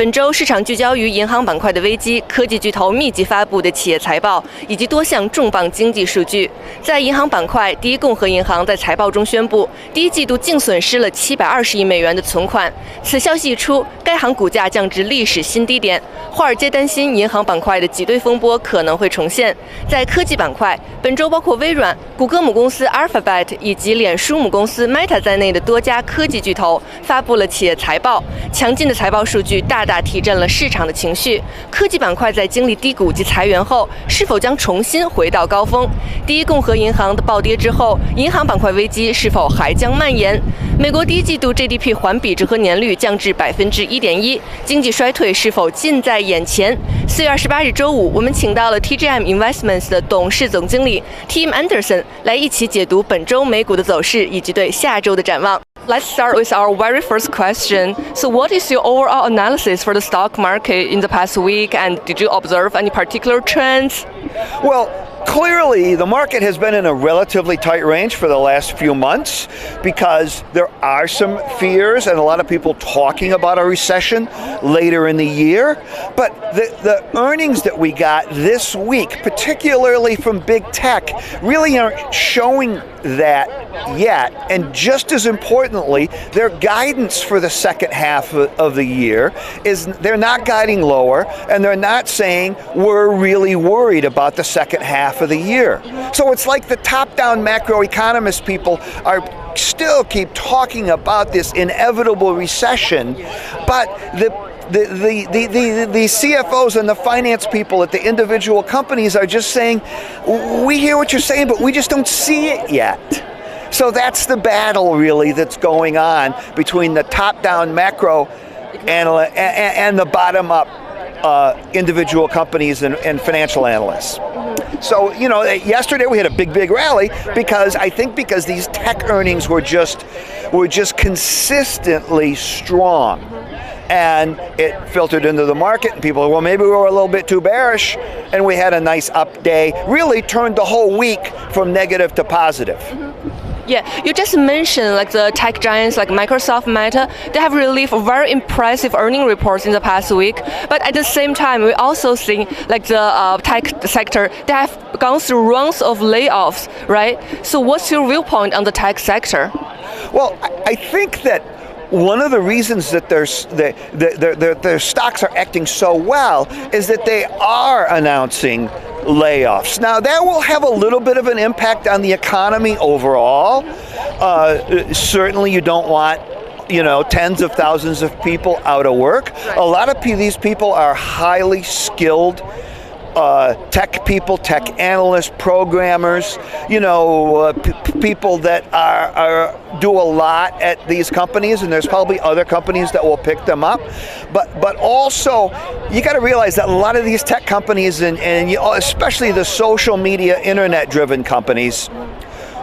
本周市场聚焦于银行板块的危机、科技巨头密集发布的企业财报以及多项重磅经济数据。在银行板块，第一共和银行在财报中宣布，第一季度净损失了720亿美元的存款。此消息一出，该行股价降至历史新低点。华尔街担心银行板块的挤兑风波可能会重现。在科技板块，本周包括微软、谷歌母公司 Alphabet 以及脸书母公司 Meta 在内的多家科技巨头发布了企业财报。强劲的财报数据大大提振了市场的情绪。科技板块在经历低谷及裁员后，是否将重新回到高峰？第一共和银行的暴跌之后，银行板块危机是否还将蔓延？美国第一季度 GDP 环比折合年率降至1.1%，经济衰退是否近在眼前？4月28日周五，我们请到了 TJM Investments 的董事总经理 Tim Anderson 来一起解读本周美股的走势以及对下周的展望。Let's start with our very first question. So what is your overall analysis for the stock market in the past week, and did you observe any particular trends? Well, clearly, the market has been in a relatively tight range for the last few months because there are some fears and a lot of people talking about a recession later in the year. But the earnings that we got this week, particularly from big tech, really aren't showing that yet. And just as importantly, their guidance for the second half of the year is they're not guiding lower, and they're not saying we're really worried about the second half of the year. So it's like the top-down macroeconomist people are still keep talking about this inevitable recession, but the CFOs and the finance people at the individual companies are just saying, we hear what you're saying, but we just don't see it yet. So that's the battle really that's going on between the top-down macro and the bottom-up individual companies and financial analysts. So, you know, yesterday we had a big rally because these tech earnings were just consistently strong. And it filtered into the market, and people, well, maybe we were a little bit too bearish, and we had a nice up day, really turned the whole week from negative to positive. Yeah, you just mentioned like the tech giants like Microsoft, Meta, they have released very impressive earning reports in the past week. But at the same time, we also see like the tech sector, they have gone through rounds of layoffs, right? So what's your viewpoint on the tech sector? Well, I think that one of the reasons that their stocks are acting so well is that they are announcing layoffs. Now, that will have a little bit of an impact on the economy overall. Certainly, you don't want, you know, tens of thousands of people out of work. A lot of these people are highly skilled tech people, tech analysts, programmers, you know, people that do a lot at these companies, and there's probably other companies that will pick them up. But also, you got to realize that a lot of these tech companies, and especially the social media, internet-driven companies,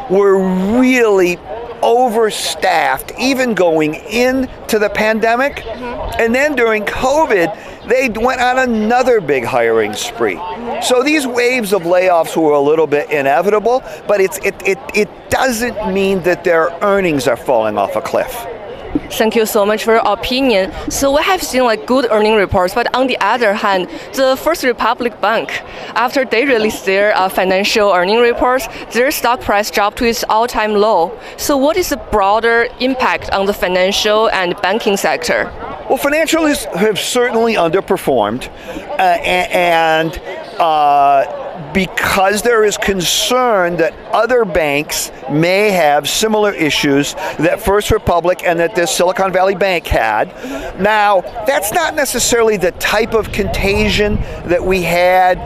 were really overstaffed, even going into the pandemic. And then during COVID, they went on another big hiring spree. So these waves of layoffs were a little bit inevitable, but it doesn't mean that their earnings are falling off a cliff. Thank you so much for your opinion. So we have seen like good earning reports, but on the other hand, the First Republic Bank, after they released their financial earning reports, their stock price dropped to its all-time low. So what is the broader impact on the financial and banking sector? Well, financials have certainly underperformed, and because there is concern that other banks may have similar issues that First Republic and that this Silicon Valley Bank had. Now, that's not necessarily the type of contagion that we had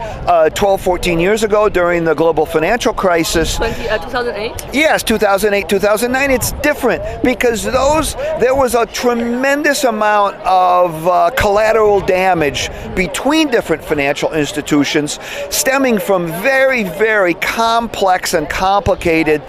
12, 14 years ago during the global financial crisis. 2008? Yes, 2008, 2009. It's different because there was a tremendous amount of collateral damage between different financial institutions stemming from very, very complex and complicated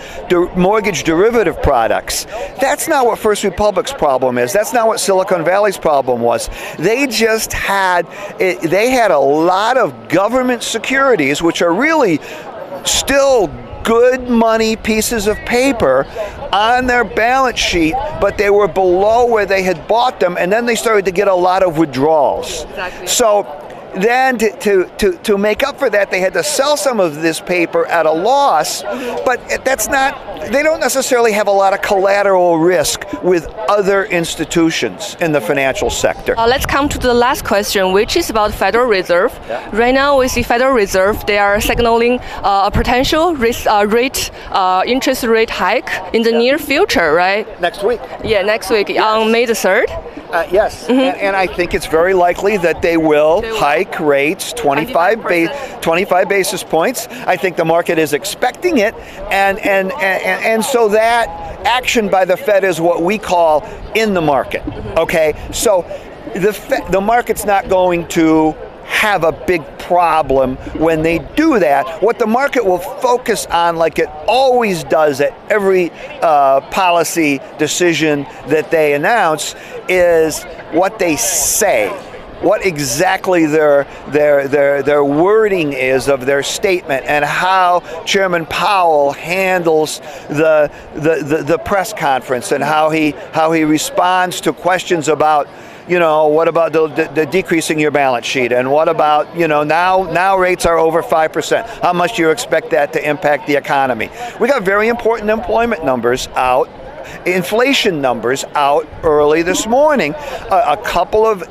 mortgage derivative products. That's not what First Republic's problem is. That's not what Silicon Valley's problem was. They just had a lot of government securities, which are really still good money pieces of paper on their balance sheet, but they were below where they had bought them, and then they started to get a lot of withdrawals. Exactly. So then to make up for that, they had to sell some of this paper at a loss, but that's not, they don't necessarily have a lot of collateral risk with other institutions in the financial sector. Let's come to the last question, which is about Federal Reserve. Yeah. Right now, with the Federal Reserve, they are signaling a potential interest rate hike in the near future, right? Next week. Yeah, next week on May the 3rd. Yes, and I think it's very likely that they will hike rates 25 basis points. I think the market is expecting it, and so that action by the Fed is what we call in the market. Okay, so the market's not going to have a big problem when they do that. What the market will focus on, like it always does at every policy decision that they announce, is what they say, what exactly their wording is of their statement, and how Chairman Powell handles the press conference, and how he responds to questions about, you know, what about the decreasing your balance sheet, and what about, you know, now rates are over 5%. How much do you expect that to impact the economy? We got very important employment numbers out, inflation numbers out early this morning. A couple of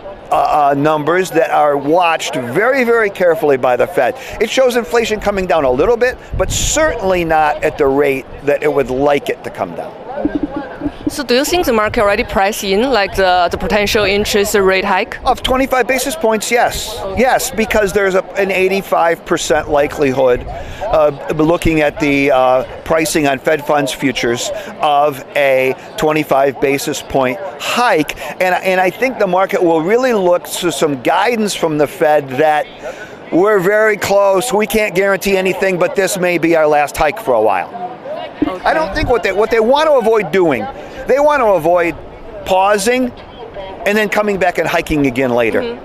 numbers that are watched very, very carefully by the Fed. It shows inflation coming down a little bit, but certainly not at the rate that it would like it to come down. So do you think the market already priced in like the potential interest rate hike? Of 25 basis points, yes. Yes, because there's an 85% likelihood, looking at the pricing on Fed funds futures, of a 25 basis point hike. And I think the market will really look to some guidance from the Fed that we're very close, we can't guarantee anything, but this may be our last hike for a while. Okay. I don't think what they want to avoid doing, they want to avoid pausing and then coming back and hiking again later.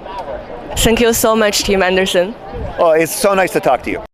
Thank you so much, Tim Anderson. Oh, it's so nice to talk to you.